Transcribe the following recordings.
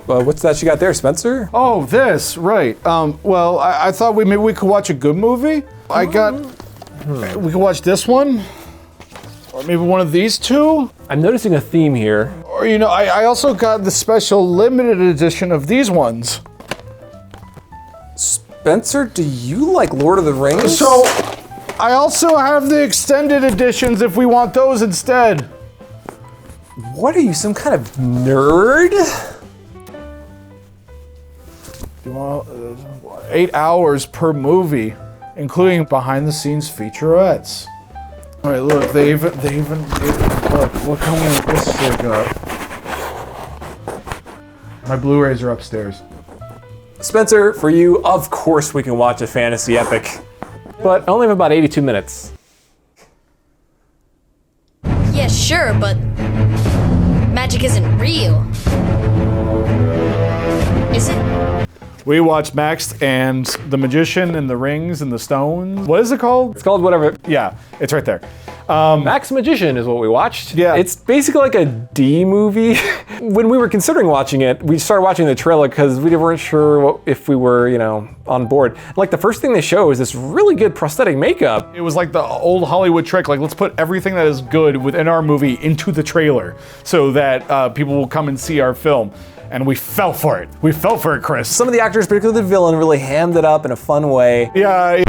what's that you got there, Spencer? Oh, this, right. Well, I thought maybe we could watch a good movie. We could watch this one. Or maybe one of these two. I'm noticing a theme here. Or, I also got the special limited edition of these ones. Spencer, do you like Lord of the Rings? So, I also have the extended editions if we want those instead. What are you, some kind of nerd? You want 8 hours per movie, including behind-the-scenes featurettes. All right, look, they even look how many discs they got. My Blu-rays are upstairs. Spencer, for you, of course we can watch a fantasy epic, but only have about 82 minutes. Yeah, sure, but magic isn't real. Is it? We watched Max and the Magician and the Rings and the Stones. What is it called? It's called whatever. Yeah, it's right there. Max Magician is what we watched. Yeah. It's basically like a D movie. When we were considering watching it, we started watching the trailer because we weren't sure if we were, on board. Like the first thing they show is this really good prosthetic makeup. It was like the old Hollywood trick, like let's put everything that is good within our movie into the trailer so that people will come and see our film. And we fell for it. We fell for it, Chris. Some of the actors, particularly the villain, really hammed it up in a fun way. Yeah.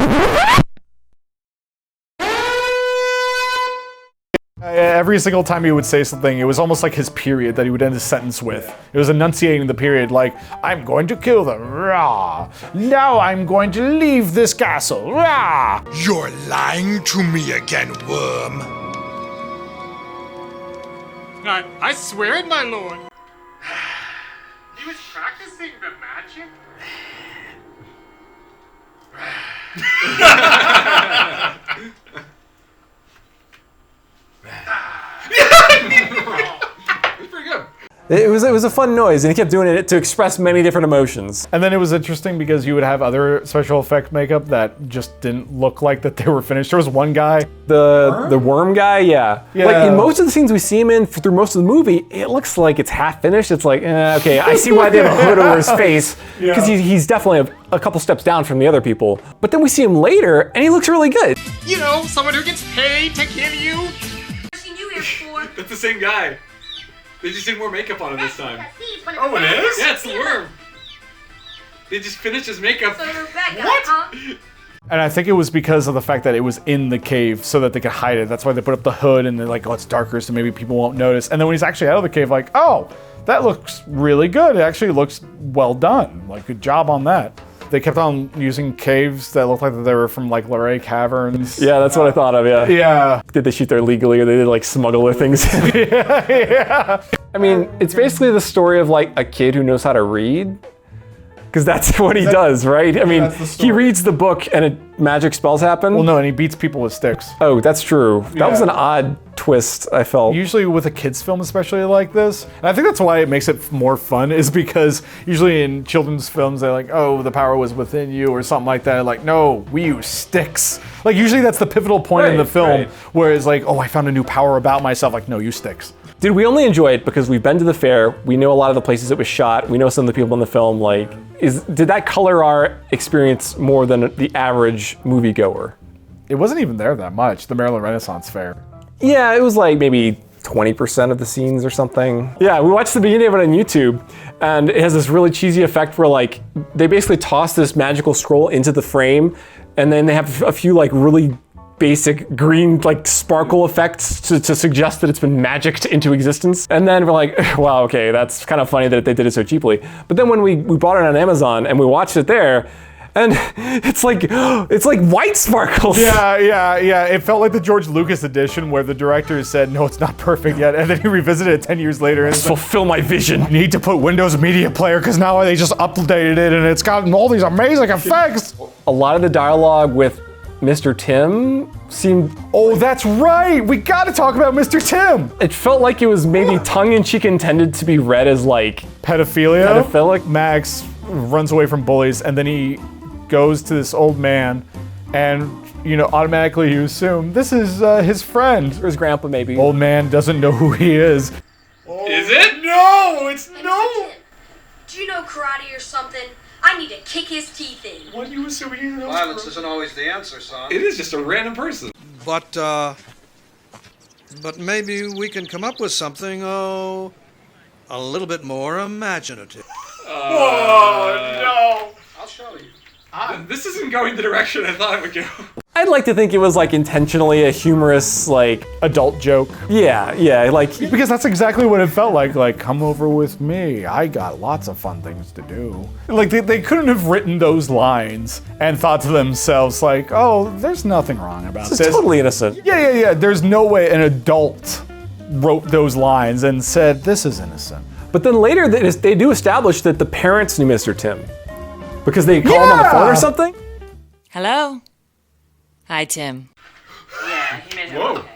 Every single time he would say something, it was almost like his period that he would end his sentence with. It was enunciating the period like, I'm going to kill them, rah. Now I'm going to leave this castle, rah. You're lying to me again, worm. I swear it, my lord. He was practicing the magic? It's pretty good. It was a fun noise, and he kept doing it to express many different emotions. And then it was interesting because you would have other special effect makeup that just didn't look like that they were finished. There was one guy. The worm guy, yeah. Like in most of the scenes we see him in through most of the movie, it looks like it's half finished. It's like, okay, I see why they have a hood over his face, because he's definitely a couple steps down from the other people. But then we see him later, and he looks really good. Someone who gets paid to kill you. That's the same guy. They just did more makeup on him this time. Oh, it is? Yeah, it's the worm. They just finished his makeup. What? And I think it was because of the fact that it was in the cave so that they could hide it. That's why they put up the hood and they're like, oh, it's darker so maybe people won't notice. And then when he's actually out of the cave, like, oh, that looks really good. It actually looks well done. Like, good job on that. They kept on using caves that looked like they were from like Luray Caverns. Yeah, that's what I thought of, yeah. Yeah. Did they shoot there legally or they did like smuggle their things in? Yeah. I mean, it's basically the story of like a kid who knows how to read. Because that's what he does, right? I mean, he reads the book and magic spells happen. Well, no, and he beats people with sticks. Oh, that's true. That was an odd twist, I felt. Usually with a kid's film, especially like this, and I think that's why it makes it more fun, is because usually in children's films, they're like, oh, the power was within you or something like that. Like, no, we use sticks. Like, usually that's the pivotal point in the film, where it's like, oh, I found a new power about myself. Like, no, use sticks. Dude, we only enjoy it because we've been to the fair, we know a lot of the places it was shot, we know some of the people in the film, like, did that color our experience more than the average moviegoer? It wasn't even there that much, the Maryland Renaissance Fair. Yeah, it was like maybe 20% of the scenes or something. Yeah, we watched the beginning of it on YouTube, and it has this really cheesy effect where like, they basically toss this magical scroll into the frame, and then they have a few like really basic green like sparkle effects to suggest that it's been magicked into existence. And then we're like, wow, okay, that's kind of funny that they did it so cheaply. But then when we bought it on Amazon and we watched it there, and it's like white sparkles. Yeah. It felt like the George Lucas edition where the director said, no, it's not perfect yet. And then he revisited it 10 years later and fulfill my vision. You need to put Windows Media Player because now they just updated it and it's gotten all these amazing effects. A lot of the dialogue with Mr. Tim seemed... Oh, that's right! We gotta talk about Mr. Tim! It felt like it was maybe tongue-in-cheek intended to be read as like... pedophilia? Pedophilic? Max runs away from bullies and then he goes to this old man and, automatically you assume this is his friend. Or his grandpa, maybe. Old man doesn't know who he is. Is it? No, it's no! Do you know karate or something? I need to kick his teeth in. What are you assuming he knows? Violence isn't always the answer, son. It is just a random person. But maybe we can come up with something, a little bit more imaginative. Oh, I'll show you. This isn't going the direction I thought it would go. I'd like to think it was like intentionally a humorous, like, Adult joke. yeah, like, Because that's exactly what it felt like. Like, come over with me. I got lots of fun things to do. Like, they couldn't have written those lines and thought to themselves, like, oh, there's nothing wrong about it's this. totally innocent. Yeah. There's no way an adult wrote those lines and said, this is innocent. But then later they do establish that the parents knew Mr. Tim. Because they call him on the phone or something? Hello? Hi, Tim. Yeah, he made him Whoa. okay.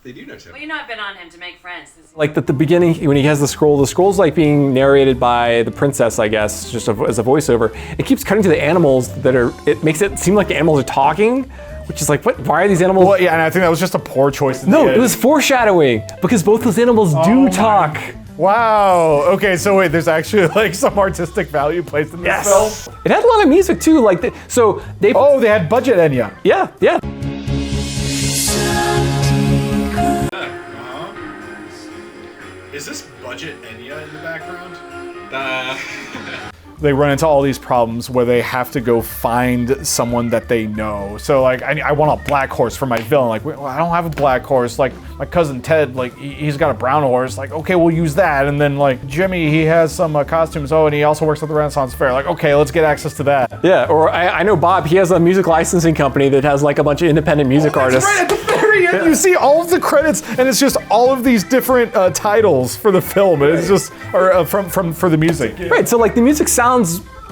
They do know Tim. Well, you know I've been on him to make friends. Like at the beginning, when he has the scroll's like being narrated by the princess, I guess, just as a voiceover. It keeps cutting to the animals it makes it seem like the animals are talking, which is like, what? Why are these animals? Well, yeah, and I think that was just a poor choice. No, it was foreshadowing because both those animals do talk. Wow. Okay, so wait, there's actually like some artistic value placed in this film. It had a lot of music too. Like, they Oh, they had budget Enya. yeah. Is this budget Enya in the background? They run into all these problems where they have to go find someone that they know. So like, I want a black horse for my villain. Like, well, I don't have a black horse. Like my cousin Ted, like he's got a brown horse. Like, okay, we'll use that. And then like Jimmy, he has some costumes. Oh, and he also works at the Renaissance Fair. Like, okay, let's get access to that. Yeah, or I know Bob, he has a music licensing company that has like a bunch of independent music artists. Right at the very end, you see all of the credits, and it's just all of these different titles for the film. And it's just for the music. Right, so like the music sounds,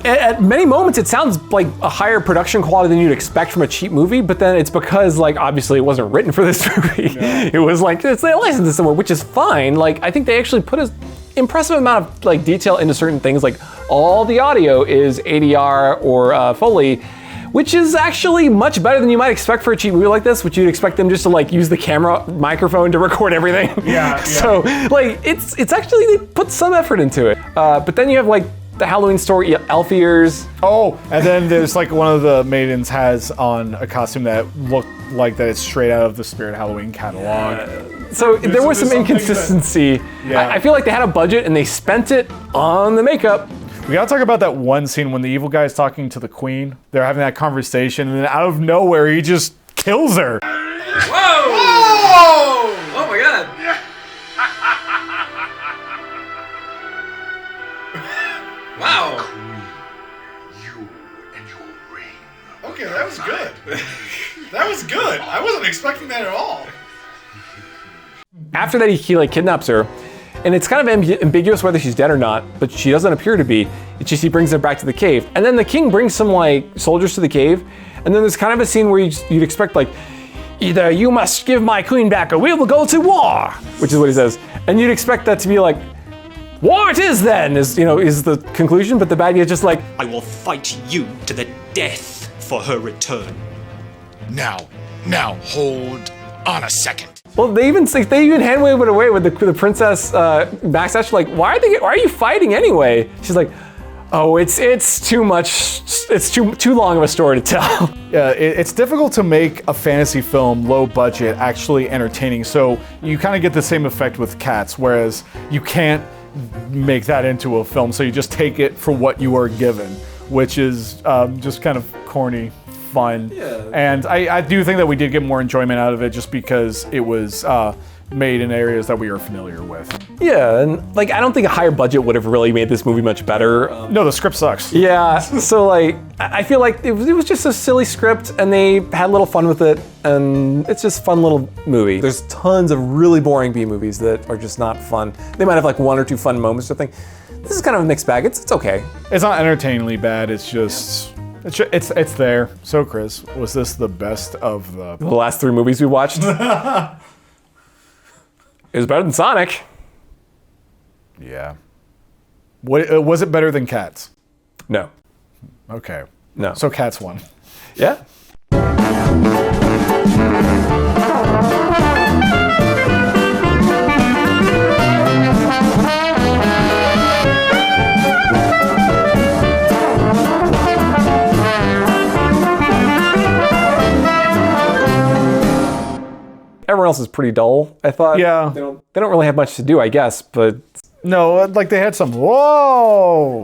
at many moments it sounds like a higher production quality than you'd expect from a cheap movie, but then it's because like obviously it wasn't written for this movie. Yeah. It was like, they licensed it somewhere, which is fine. Like I think they actually put an impressive amount of like detail into certain things. Like all the audio is ADR or Foley, which is actually much better than you might expect for a cheap movie like this, which you'd expect them just to like use the camera microphone to record everything. Yeah. So like it's actually, they put some effort into it. But then you have like the Halloween story, elf ears. Oh, and then there's like one of the maidens has on a costume that looked like that it's straight out of the Spirit Halloween catalog. So there was some inconsistency. I feel like they had a budget and they spent it on the makeup. We gotta talk about that one scene when the evil guy's talking to the queen. They're having that conversation, and then out of nowhere, he just kills her. Whoa! Whoa! Oh my god! Wow! You and your ring. Okay, that was good. That was good. I wasn't expecting that at all. After that, he like kidnaps her, and it's kind of ambiguous whether she's dead or not, but she doesn't appear to be. It's just he brings her back to the cave, and then the king brings some like soldiers to the cave, and then there's kind of a scene where you'd expect like, either you must give my queen back or we will go to war, which is what he says, and you'd expect that to be like, war it is then, is the conclusion, but the bad guy is just like, I will fight you to the death for her return. Now, hold on a second. well, they even hand wave it away with the princess backslash, like, why are you fighting anyway? She's like, oh, it's too much, it's too long of a story to tell. Yeah, it's difficult to make a fantasy film, low budget, actually entertaining. So you kind of get the same effect with Cats, whereas you can't make that into a film. So you just take it for what you are given, which is just kind of corny fun. Yeah. And I do think that we did get more enjoyment out of it just because it was made in areas that we are familiar with. Yeah, and like I don't think a higher budget would have really made this movie much better. No, the script sucks. Yeah, so like I feel like it was just a silly script and they had a little fun with it, and it's just a fun little movie. There's tons of really boring B movies that are just not fun. They might have like one or two fun moments or something. This is kind of a mixed bag. It's okay. It's not entertainingly bad. It's just it's there. So Chris, was this the best of the last three movies we watched? It was better than Sonic. Yeah. Was it better than Cats? No. Okay. No. So Cats won. Yeah. everyone else is pretty dull, I thought. Yeah. They don't really have much to do, I guess, but No, like they had some whoa